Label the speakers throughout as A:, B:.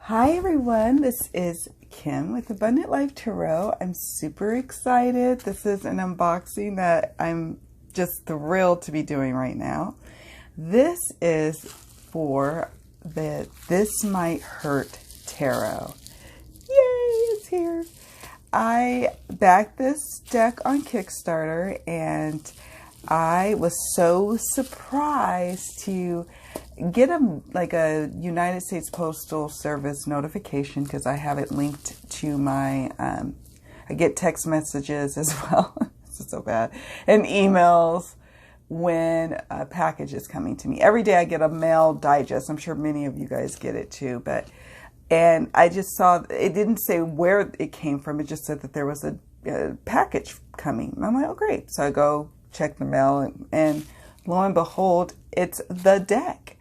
A: Hi everyone, this is Kim with Abundant Life Tarot. I'm super excited. This is an unboxing that I'm just thrilled to be doing right now. This is for the This Might Hurt Tarot. Yay, it's here. I backed this deck on Kickstarter and I was so surprised to get a United States Postal Service notification because I have it linked to my, I get text messages as well, this is so bad, and emails when a package is coming to me. Every day I get a mail digest. I'm sure many of you guys get it too, and I just saw, it didn't say where it came from, it just said that there was a package coming. And I'm like, oh great. So I go check the mail and lo and behold, it's the deck.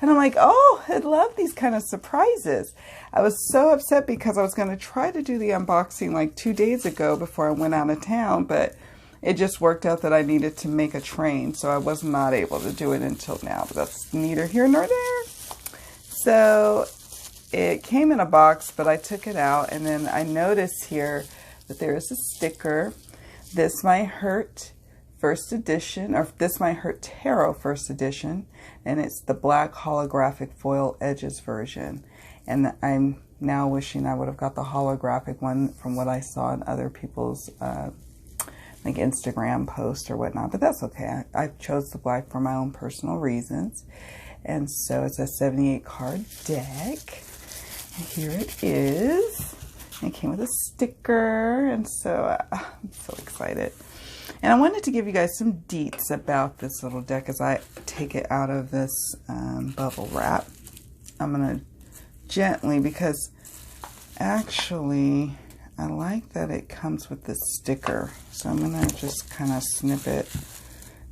A: And I'm like, oh, I love these kind of surprises. I was so upset because I was going to try to do the unboxing like 2 days ago before I went out of town, but it just worked out that I needed to make a train, so I was not able to do it until now, but that's neither here nor there. So it came in a box, but I took it out, and then I noticed here that there is a sticker, This Might Hurt First Edition, or This Might Hurt Tarot First Edition, and it's the black holographic foil edges version. And I'm now wishing I would have got the holographic one from what I saw in other people's like Instagram posts or whatnot, but that's okay. I chose the black for my own personal reasons. And so it's a 78 card deck. And here it is. It came with a sticker, and so I'm so excited. And I wanted to give you guys some deets about this little deck as I take it out of this bubble wrap. I'm going to gently, because actually I like that it comes with this sticker. So I'm going to just kind of snip it.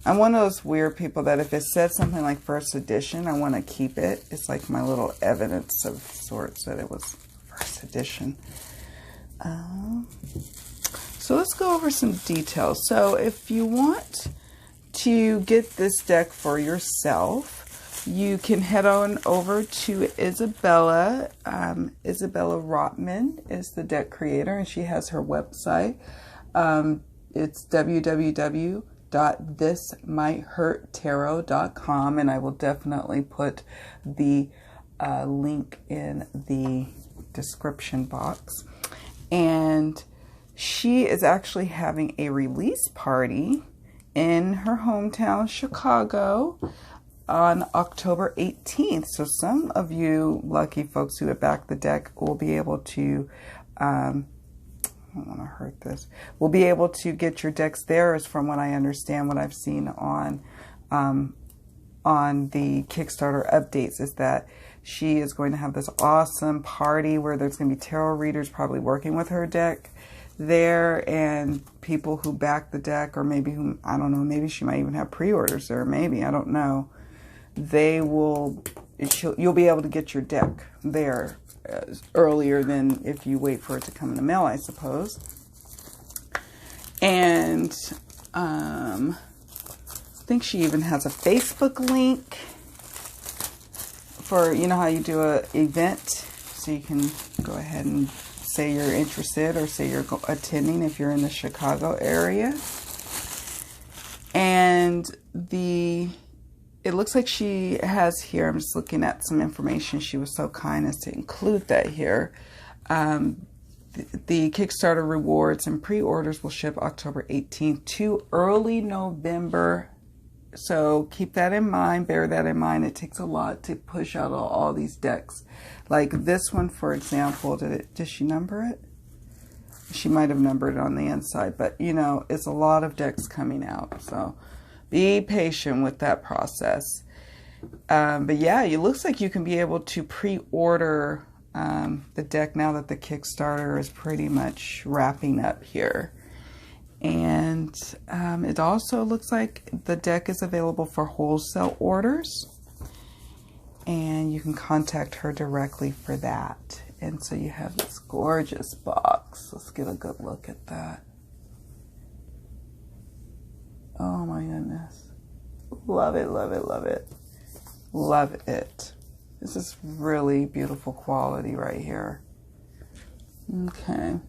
A: I'm one of those weird people that if it said something like first edition, I want to keep it. It's like my little evidence of sorts that it was first edition. So let's go over some details. So if you want to get this deck for yourself, you can head on over to Isabella. Isabella Rotman is the deck creator, and she has her website. It's www.thismighthurttarot.com, and I will definitely put the link in the description box. And she is actually having a release party in her hometown, Chicago, on October 18th. So some of you lucky folks who have backed the deck will be able to, I don't want to hurt this, will be able to get your decks there, is from what I understand, what I've seen on the Kickstarter updates, is that she is going to have this awesome party where there's going to be tarot readers probably working with her deck there, and people who back the deck, or maybe who, I don't know, maybe she might even have pre-orders there, maybe, I don't know. They will, you'll be able to get your deck there earlier than if you wait for it to come in the mail, I suppose. And I think she even has a Facebook link for, you know how you do an event, so you can go ahead and say you're interested, or say you're attending if you're in the Chicago area. And it looks like she has here, I'm just looking at some information, she was so kind as to include that here. The Kickstarter rewards and pre-orders will ship October 18th to early November. So keep that in mind, bear that in mind. It takes a lot to push out all these decks. Like this one, for example, did she number it? She might have numbered it on the inside, but you know, it's a lot of decks coming out. So be patient with that process. But yeah, it looks like you can be able to pre-order the deck now that the Kickstarter is pretty much wrapping up here. And it also looks like the deck is available for wholesale orders, and you can contact her directly for that. And so you have this gorgeous box. Let's get a good look at that. Oh my goodness. Love it, love it, love it. Love it. This is really beautiful quality right here. Okay.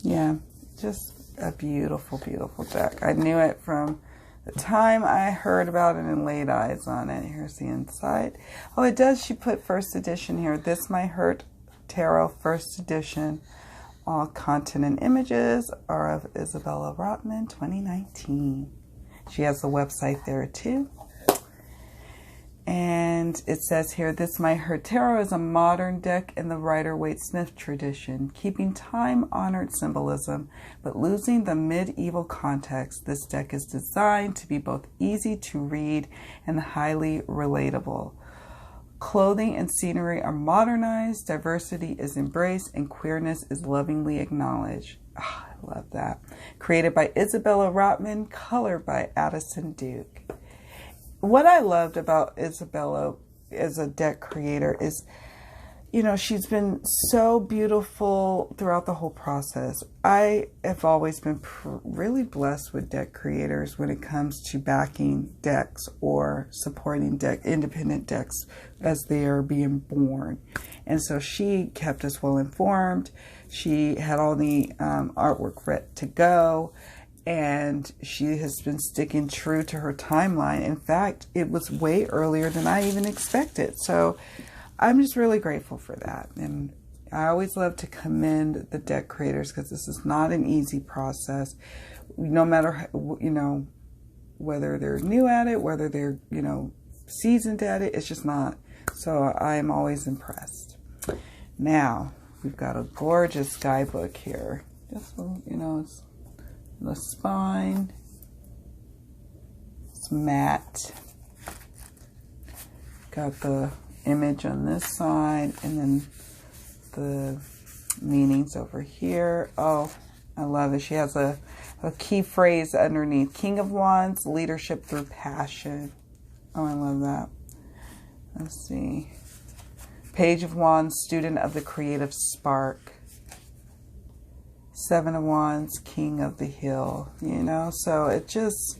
A: Yeah, just a beautiful, beautiful deck. I knew it from the time I heard about it and laid eyes on it. Here's the inside. Oh, it does. She put first edition here. This My Hurt Tarot first edition. All content and images are of Isabella Rotman, 2019. She has the website there too. And it says here, this My Hurt Tarot is a modern deck in the Rider-Waite-Smith tradition, keeping time-honored symbolism, but losing the medieval context. This deck is designed to be both easy to read and highly relatable. Clothing and scenery are modernized, diversity is embraced, and queerness is lovingly acknowledged. Oh, I love that. Created by Isabella Rotman, color by Addison Duke. What I loved about Isabella as a deck creator is, you know, she's been so beautiful throughout the whole process. I have always been really blessed with deck creators when it comes to backing decks or supporting independent decks as they are being born. And so she kept us well informed. She had all the artwork ready to go. And she has been sticking true to her timeline. In fact, it was way earlier than I even expected. So I'm just really grateful for that. And I always love to commend the deck creators because this is not an easy process. No matter, you know, whether they're new at it, whether they're, you know, seasoned at it, it's just not. So I'm always impressed. Now, we've got a gorgeous guidebook here. Just, you know, it's the spine, it's matte. Got the image on this side and then the meanings over here. Oh, I love it. She has a key phrase underneath. King of Wands, leadership through passion. Oh, I love that. Let's see. Page of Wands, student of the creative spark. Seven of Wands, King of the Hill, you know, so it just,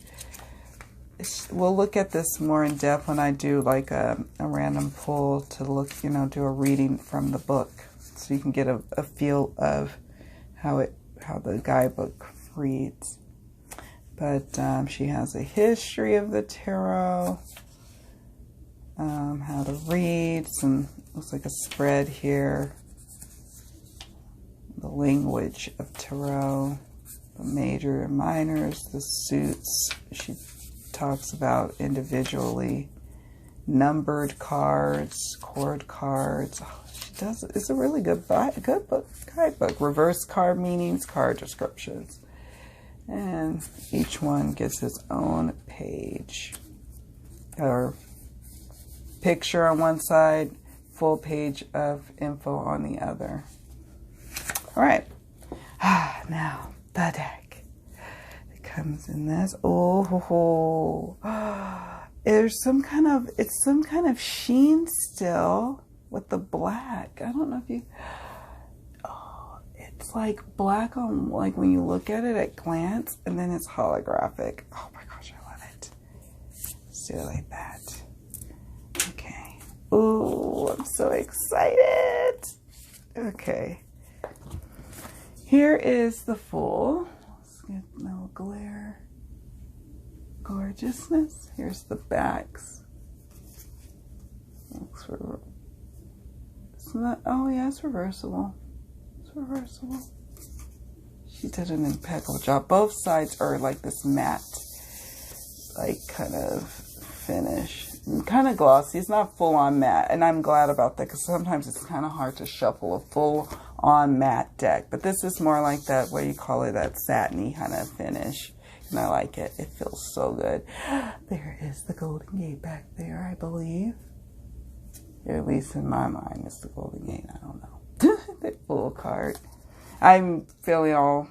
A: we'll look at this more in depth when I do like a random pull to look, you know, do a reading from the book so you can get a feel of how the guidebook reads. But she has a history of the tarot, how to read, some, looks like a spread here. The language of tarot, the major and minors, the suits. She talks about individually numbered cards, chord cards. Oh, she does. It's a really good book, guidebook. Reverse card meanings, card descriptions, and each one gets its own page or picture on one side, full page of info on the other. All right, now the deck. It comes in this. Oh, there's some kind of, it's some kind of sheen still with the black. I don't know if you, oh, it's like black on, like when you look at it at glance, and then it's holographic. Oh my gosh, I love it. Let's do it like that. Okay. Oh, I'm so excited. Okay. Here is the full. Let's get no glare. Gorgeousness. Here's the backs. Looks for, it's not, oh yeah, it's reversible. It's reversible. She did an impeccable job. Both sides are like this matte, like kind of finish. Kind of glossy. It's not full on matte, and I'm glad about that because sometimes it's kind of hard to shuffle a full on matte deck. But this is more like that, what do you call it, that satiny kind of finish, and I like it. It feels so good. There is the Golden Gate back there, I believe. Or at least in my mind, it's the Golden Gate. I don't know. The full card. I'm feeling all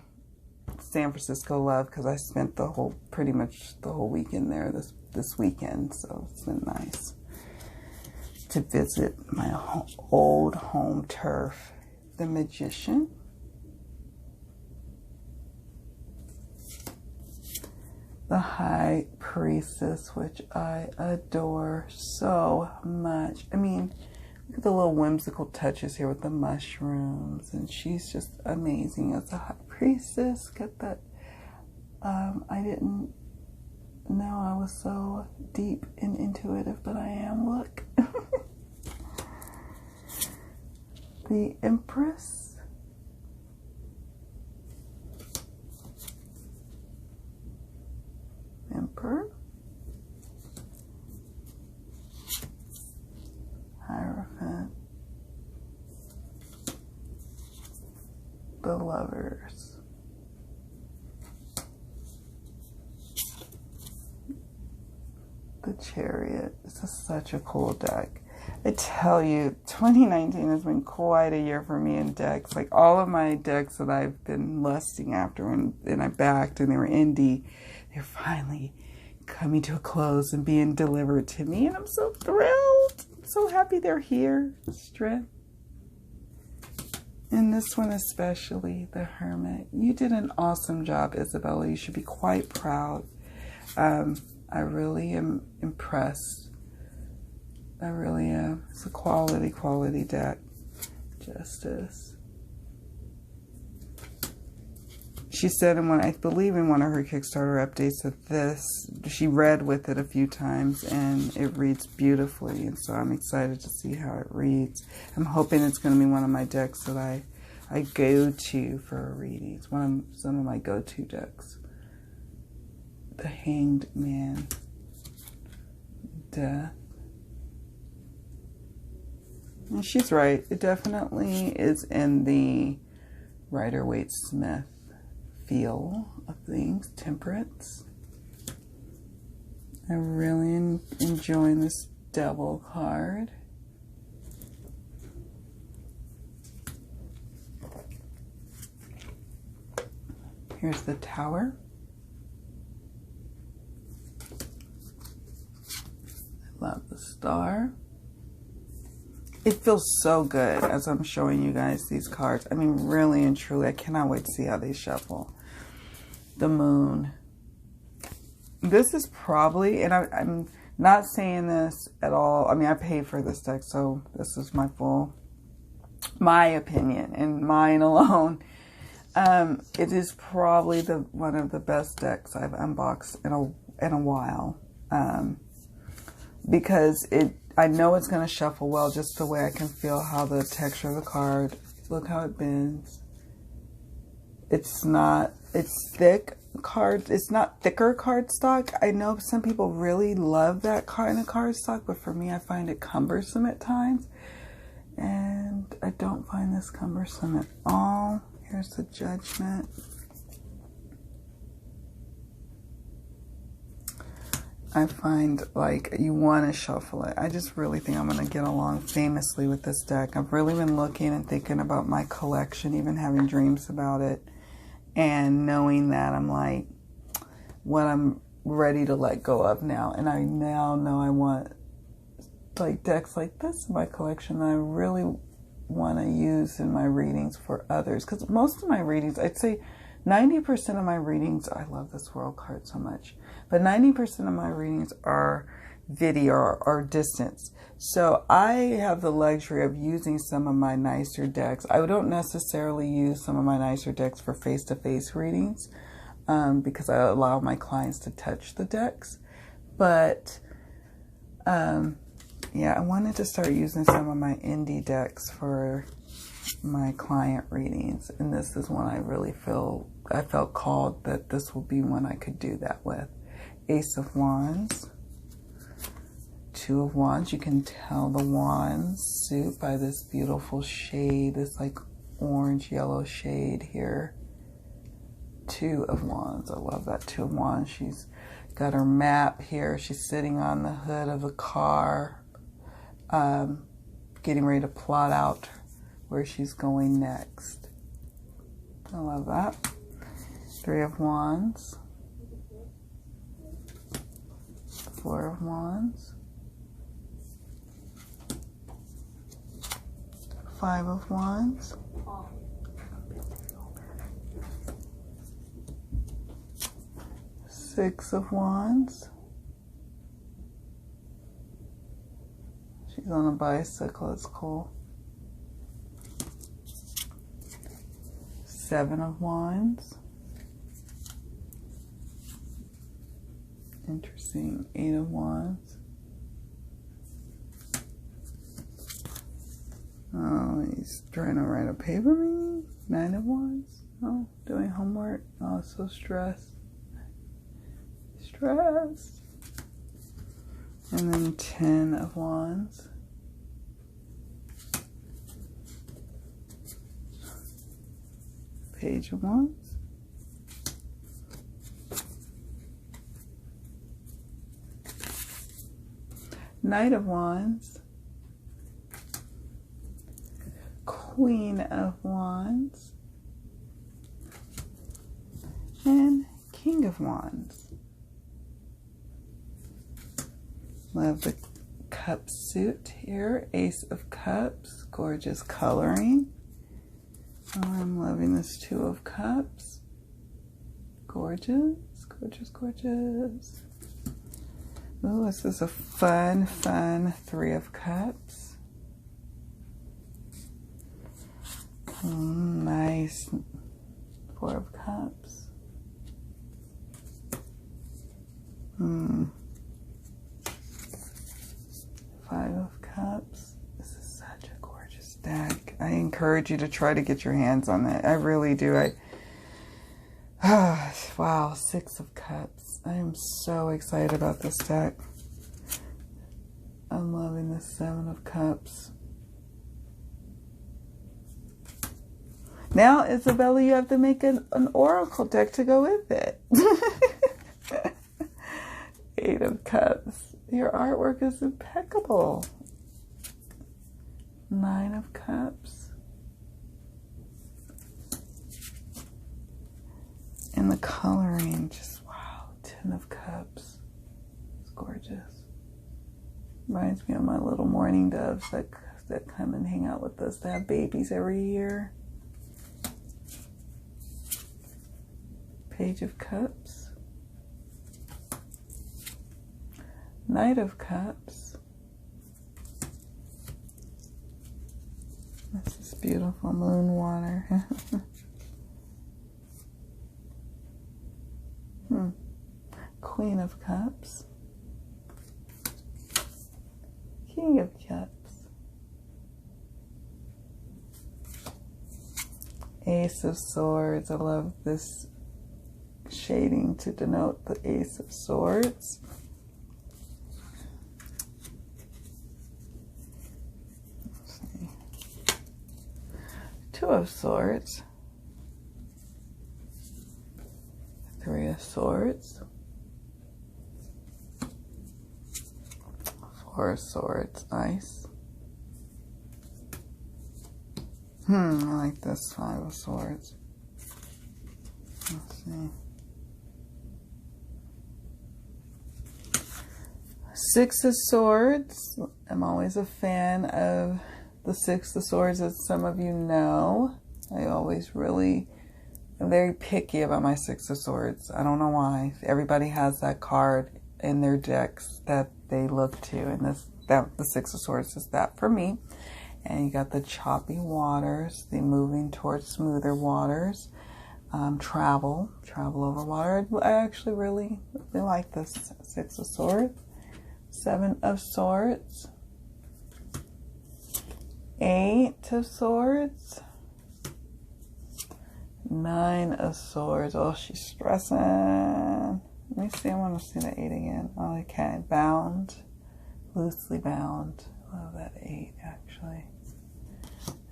A: San Francisco love because I spent the whole, pretty much the whole weekend there this weekend, so it's been nice to visit my old home turf. The Magician. the High Priestess, which I adore so much. I mean, look at the little whimsical touches here with the mushrooms, and she's just amazing as a High Priestess. Get that? I didn't know I was so deep and intuitive, but I am. Look. The Empress. Emperor. Hierophant. The Lovers. The Chariot. This is such a cool deck. I tell you, 2019 has been quite a year for me in decks. Like all of my decks that I've been lusting after and I backed and they were indie, they're finally coming to a close and being delivered to me. And I'm so thrilled. I'm so happy they're here. Strength. And this one especially, the Hermit. You did an awesome job, Isabella. You should be quite proud. I really am impressed. I really am. It's a quality deck. Justice. She said in one, I believe in one of her Kickstarter updates that this, she read with it a few times and it reads beautifully. And so I'm excited to see how it reads. I'm hoping it's going to be one of my decks that I go to for readings. Some of my go-to decks. The Hanged Man. Death. And she's right. It definitely is in the Rider-Waite-Smith feel of things. Temperance. I'm really enjoying this Devil card. Here's the Tower. I love the Star. It feels so good as I'm showing you guys these cards. I mean, really and truly, I cannot wait to see how they shuffle. The Moon. This is probably, and I'm not saying this at all. I mean, I paid for this deck, so this is my opinion and mine alone. It is probably one of the best decks I've unboxed in a while. Because I know it's going to shuffle well, just the way I can feel how the texture of the card. Look how it bends. It's thick cards. It's not thicker cardstock. I know some people really love that kind of cardstock, but for me, I find it cumbersome at times. And I don't find this cumbersome at all. Here's the Judgment. I find like you want to shuffle it. I just really think I'm going to get along famously with this deck. I've really been looking and thinking about my collection, even having dreams about it. And knowing that I'm like, what I'm ready to let go of now. And I now know I want like decks like this in my collection that I really want to use in my readings for others. Because most of my readings, I'd say 90% of my readings, I love this World card so much, but 90% of my readings are video or distance. So I have the luxury of using some of my nicer decks. I don't necessarily use some of my nicer decks for face-to-face readings because I allow my clients to touch the decks. But yeah, I wanted to start using some of my indie decks for my client readings, and this is one I felt called that this will be one I could do that with. Ace of Wands, Two of Wands. You can tell the wands suit by this beautiful shade, this like orange yellow shade here. Two of Wands. I love that Two of Wands. She's got her map here. She's sitting on the hood of a car, getting ready to plot out where she's going next. I love that. Three of Wands. Four of Wands. Five of Wands. Six of Wands. She's on a bicycle, it's cool. Seven of Wands. Interesting. Eight of Wands. Oh, he's trying to write a paper meeting. Nine of Wands. Oh, doing homework. Oh, so stressed. Stressed. And then 10 of Wands. Page of Wands. Knight of Wands. Queen of Wands. And King of Wands. Love the cup suit here. Ace of Cups. Gorgeous coloring. Oh, I'm loving this Two of Cups. Gorgeous, gorgeous, gorgeous. Oh, this is a fun, fun Three of Cups. Nice. Four of Cups. Five of Cups. This is such a gorgeous deck. I encourage you to try to get your hands on it. I really do. Wow, Six of Cups. I am so excited about this deck. I'm loving the Seven of Cups. Now, Isabella, you have to make an oracle deck to go with it. Eight of Cups. Your artwork is impeccable. Nine of Cups. And the coloring, just wow. 10 of Cups. It's gorgeous. Reminds me of my little mourning doves that come and hang out with us. They have babies every year. Page of Cups. Knight of Cups. This is beautiful moon water. Queen of Cups. King of Cups. Ace of Swords. I love this shading to denote the Ace of Swords. Let's see. Two of Swords. Three of Swords. Four of Swords. Nice. I like this. Five of Swords. Let's see. Six of Swords. I'm always a fan of the Six of Swords, as some of you know. I always really am very picky about my Six of Swords. I don't know why. Everybody has that card in their decks that they look to, and the Six of Swords is that for me. And you got the choppy waters, the moving towards smoother waters, travel over water. I actually really like this Six of Swords. Seven of Swords. Eight of Swords. Nine of Swords. Oh, she's stressing. Let me see. I want to see the eight again. Oh, okay. Bound. Loosely bound. Love that eight, actually.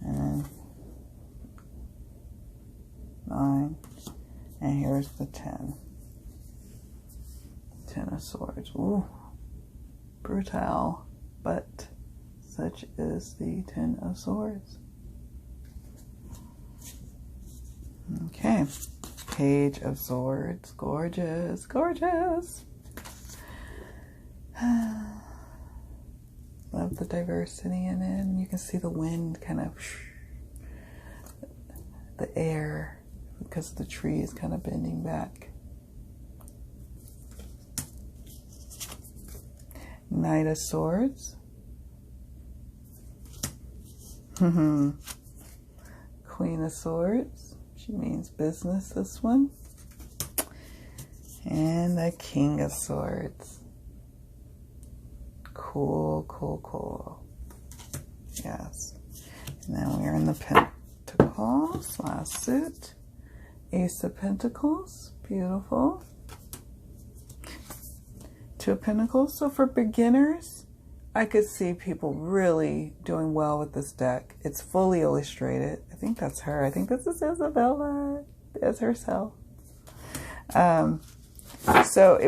A: And 9. And here's the 10. 10 of Swords. Ooh. Brutal. But such is the 10 of Swords. Okay. Page of Swords. Gorgeous. Gorgeous. Love the diversity in it. And you can see the wind kind of, the air, because the tree is kind of bending back. Knight of Swords. Queen of Swords. She means business, this one. And the King of Swords. Cool, cool, cool. Yes. And then we're in the Pentacles, last suit. Ace of Pentacles, beautiful. Two of Pentacles. So for beginners, I could see people really doing well with this deck. It's fully illustrated. I think that's her. I think this is Isabella as herself. So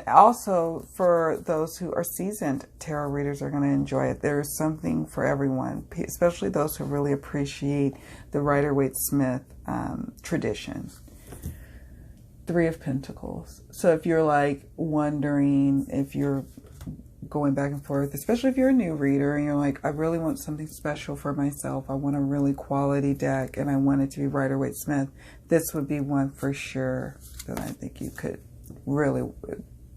A: also for those who are seasoned tarot readers are going to enjoy it. There's something for everyone, especially those who really appreciate the Rider-Waite-Smith tradition. Three of Pentacles. So if you're like wondering if you're going back and forth, especially if you're a new reader and you're like, I really want something special for myself. I want a really quality deck and I want it to be Rider-Waite-Smith. This would be one for sure that I think you could really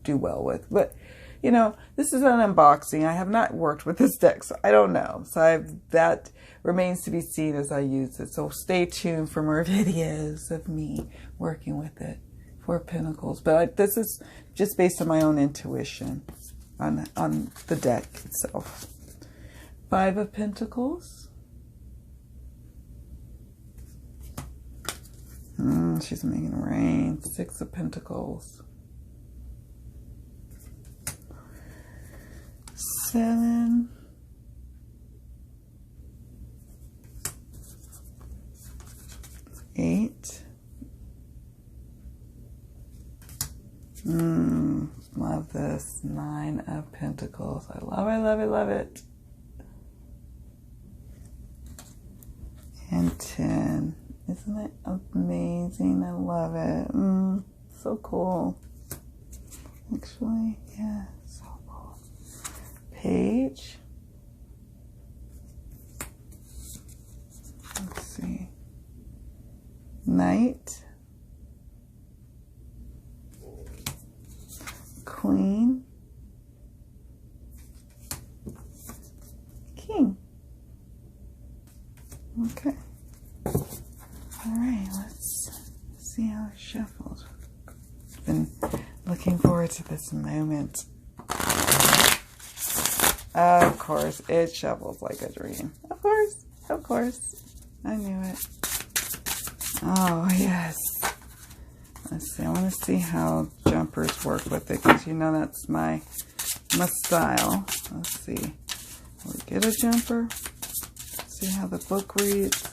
A: do well with. But you know, this is an unboxing. I have not worked with this deck, so I don't know. So that remains to be seen as I use it. So stay tuned for more videos of me working with it for Pentacles. But this is just based on my own intuition on the deck itself. Five of Pentacles. She's making it rain. Six of Pentacles. Seven. Eight. Love this. Nine of Pentacles. I love it, love it, love it. And 10. Isn't it amazing? I love it. So cool. Actually, yeah, so cool. Page. Let's see. Knight. Queen. King. Okay. All right, let's see how it shuffles. Been looking forward to this moment. Of course, it shuffles like a dream. Of course, of course. I knew it. Oh, yes. Let's see, I want to see how jumpers work with it, because you know that's my style. Let's see. Will we get a jumper? See how the book reads.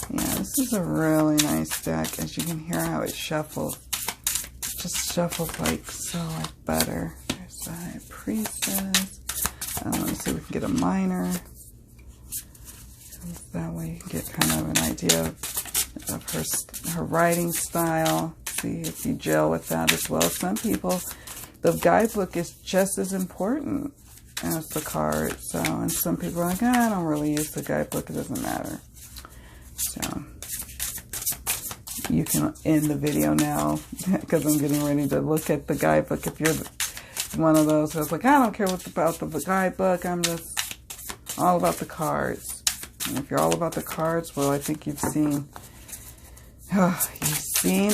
A: Yeah, this is a really nice deck. As you can hear how it shuffles. It just shuffles like so, like butter. There's the High Priestess. Let me see if we can get a minor. That way you can get kind of an idea of her writing style. See if you gel with that as well. Some people, the guidebook is just as important as the card. So, and some people are like, I don't really use the guidebook. It doesn't matter. So, you can end the video now because I'm getting ready to look at the guidebook. If you're one of those who's like, I don't care about the guidebook. I'm just all about the cards. And if you're all about the cards, well, I think you've seen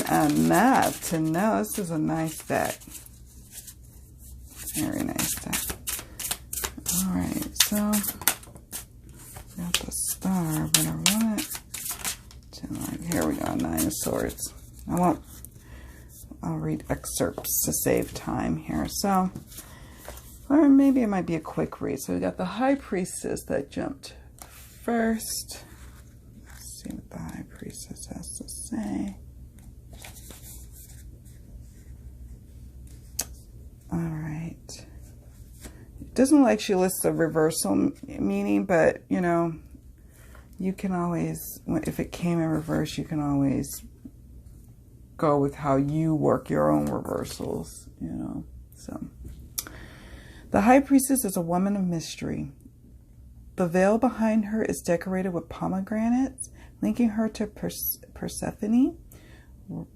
A: enough to know this is a nice deck. Very nice deck. All right, so got the star, but I want it to, here we go, Nine of Swords. I'll read excerpts to save time here. So, or maybe it might be a quick read. So we got the High Priestess that jumped first. Let's see what the High Priestess has to say. All right. It doesn't like she lists the reversal meaning, but you know, you can always, if it came in reverse, you can always go with how you work your own reversals, you know. So, the High Priestess is a woman of mystery. The veil behind her is decorated with pomegranates, linking her to Persephone,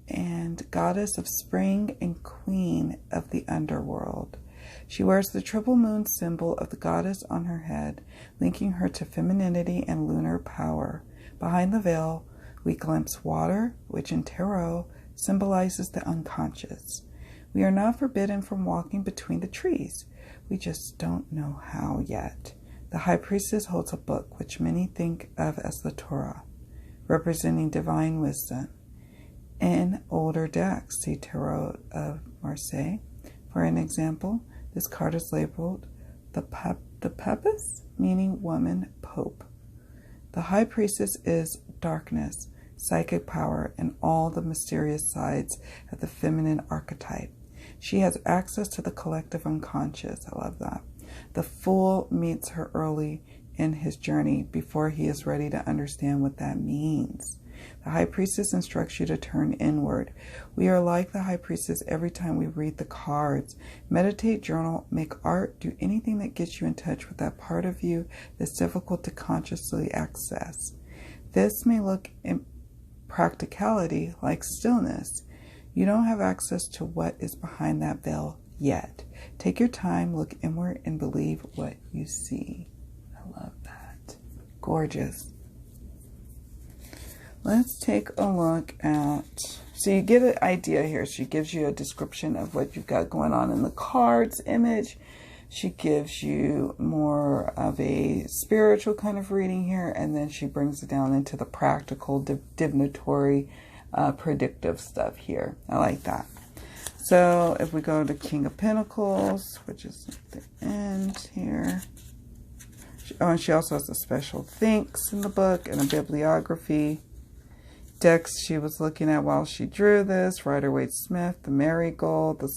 A: and goddess of spring and queen of the underworld. She wears the triple moon symbol of the goddess on her head, linking her to femininity and lunar power. Behind the veil, we glimpse water, which in tarot symbolizes the unconscious. We are not forbidden from walking between the trees. We just don't know how yet. The High Priestess holds a book which many think of as the Torah, representing divine wisdom. In older decks, see Tarot of Marseille. For an example, this card is labeled the Papist, meaning woman pope. The High Priestess is darkness, psychic power, and all the mysterious sides of the feminine archetype. She has access to the collective unconscious. I love that. The Fool meets her early in his journey before he is ready to understand what that means. The High Priestess instructs you to turn inward. We are like the High Priestess every time we read the cards. Meditate, journal, make art, do anything that gets you in touch with that part of you that's difficult to consciously access. This may look in practicality like stillness. You don't have access to what is behind that veil yet. Take your time, look inward, and believe what you see. I love that. Gorgeous. Let's take a look at, so you get an idea here. She gives you a description of what you've got going on in the cards image. She gives you more of a spiritual kind of reading here, and then she brings it down into the practical, divinatory, predictive stuff here. I like that. So if we go to King of Pentacles, which is at the end here. Oh, and she also has a special thanks in the book and a bibliography. Decks she was looking at while she drew this: Rider-Waite-Smith, the Marigold, the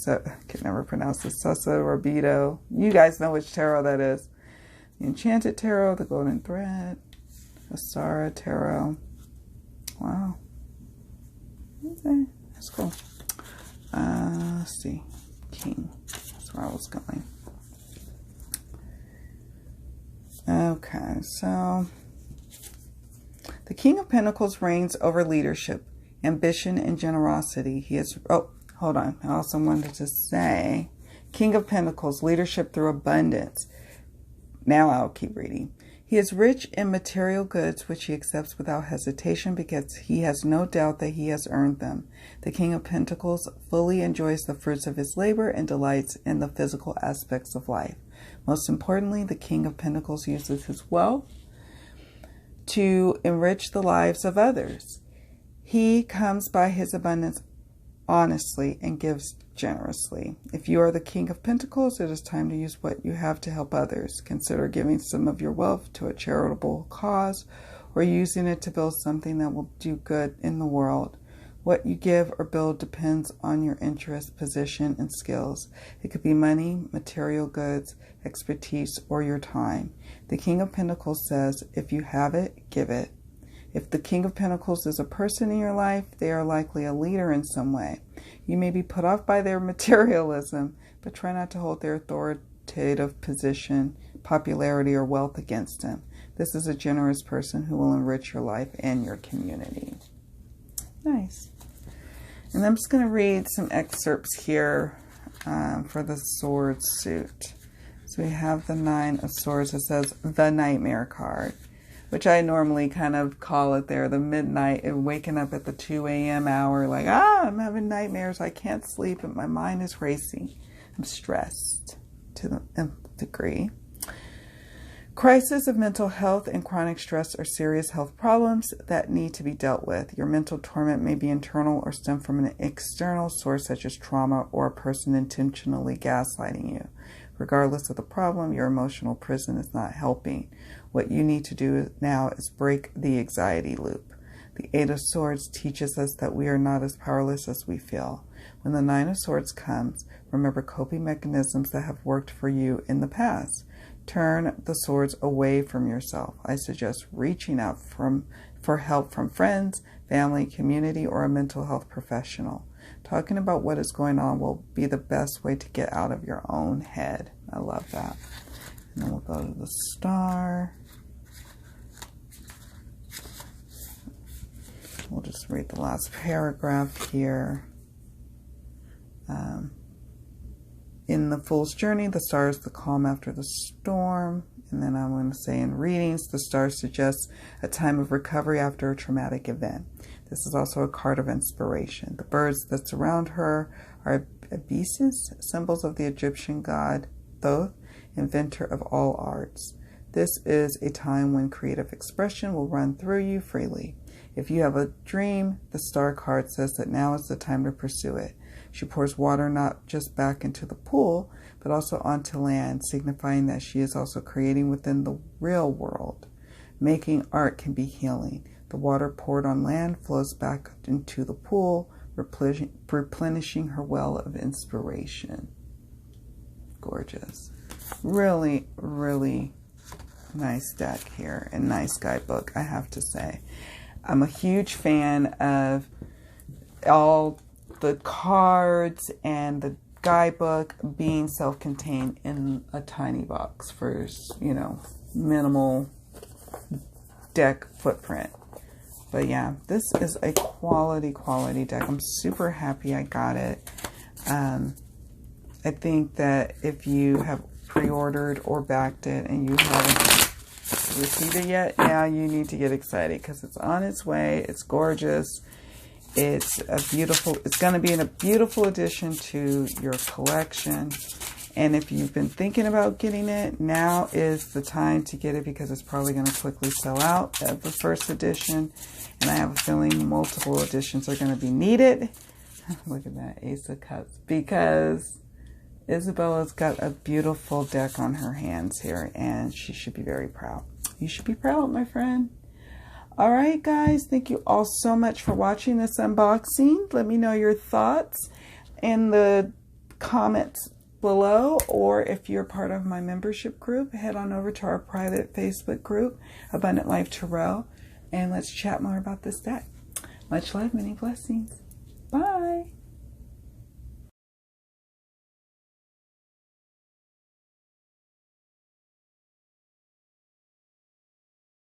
A: I can never pronounce the Rabido. You guys know which tarot that is. The Enchanted Tarot, the Golden Thread, the Sara Tarot. Wow. Okay, that's cool. Let's see. King. That's where I was going. Okay, so the King of Pentacles reigns over leadership, ambition, and generosity. He is, oh, hold on. I also wanted to say, King of Pentacles, leadership through abundance. Now I'll keep reading. He is rich in material goods, which he accepts without hesitation because he has no doubt that he has earned them. The King of Pentacles fully enjoys the fruits of his labor and delights in the physical aspects of life. Most importantly, the King of Pentacles uses his wealth to enrich the lives of others. He comes by his abundance honestly and gives generously. If you are the King of Pentacles, it is time to use what you have to help others. Consider giving some of your wealth to a charitable cause or using it to build something that will do good in the world. What you give or build depends on your interest, position, and skills. It could be money, material goods, expertise, or your time. The King of Pentacles says, if you have it, give it. If the King of Pentacles is a person in your life, they are likely a leader in some way. You may be put off by their materialism, but try not to hold their authoritative position, popularity, or wealth against them. This is a generous person who will enrich your life and your community. Nice. And I'm just going to read some excerpts here for the Sword suit. So we have the Nine of Swords. It says the Nightmare card, which I normally kind of call it there, the midnight, and waking up at the 2 a.m. hour, like, I'm having nightmares. I can't sleep, and my mind is racing. I'm stressed to the nth degree. Crisis of mental health and chronic stress are serious health problems that need to be dealt with. Your mental torment may be internal or stem from an external source such as trauma or a person intentionally gaslighting you. Regardless of the problem, your emotional prison is not helping. What you need to do now is break the anxiety loop. The Eight of Swords teaches us that we are not as powerless as we feel. When the Nine of Swords comes, remember coping mechanisms that have worked for you in the past. Turn the swords away from yourself. I suggest reaching out for help from friends, family, community, or a mental health professional. Talking about what is going on will be the best way to get out of your own head. I love that. And then we'll go to the Star. we'll just read the last paragraph here. In the Fool's Journey, the star is the calm after the storm. And then I'm going to say in readings, the star suggests a time of recovery after a traumatic event. This is also a card of inspiration. The birds that surround her are ibises, symbols of the Egyptian god Thoth, inventor of all arts. This is a time when creative expression will run through you freely. If you have a dream, the star card says that now is the time to pursue it. She pours water not just back into the pool, but also onto land, signifying that she is also creating within the real world. Making art can be healing. The water poured on land flows back into the pool, replenishing her well of inspiration. Gorgeous. Really, really nice deck here and nice guidebook, I have to say. I'm a huge fan of all the cards and the guidebook being self-contained in a tiny box for, you know, minimal deck footprint. But yeah, this is a quality deck. I'm super happy I got it. I think that if you have pre-ordered or backed it and you haven't received it yet, now you need to get excited because it's on its way. It's gorgeous. It's going to be in a beautiful addition to your collection. And if you've been thinking about getting it, now is the time to get it because it's probably going to quickly sell out of the first edition. And I have a feeling multiple editions are going to be needed. Look at that, Ace of Cups. Because Isabella's got a beautiful deck on her hands here, and she should be very proud. You should be proud, my friend. All right, guys, thank you all so much for watching this unboxing. Let me know your thoughts in the comments below, or if you're part of my membership group, head on over to our private Facebook group, Abundant Life Tarot, and let's chat more about this deck. Much love, many blessings. Bye.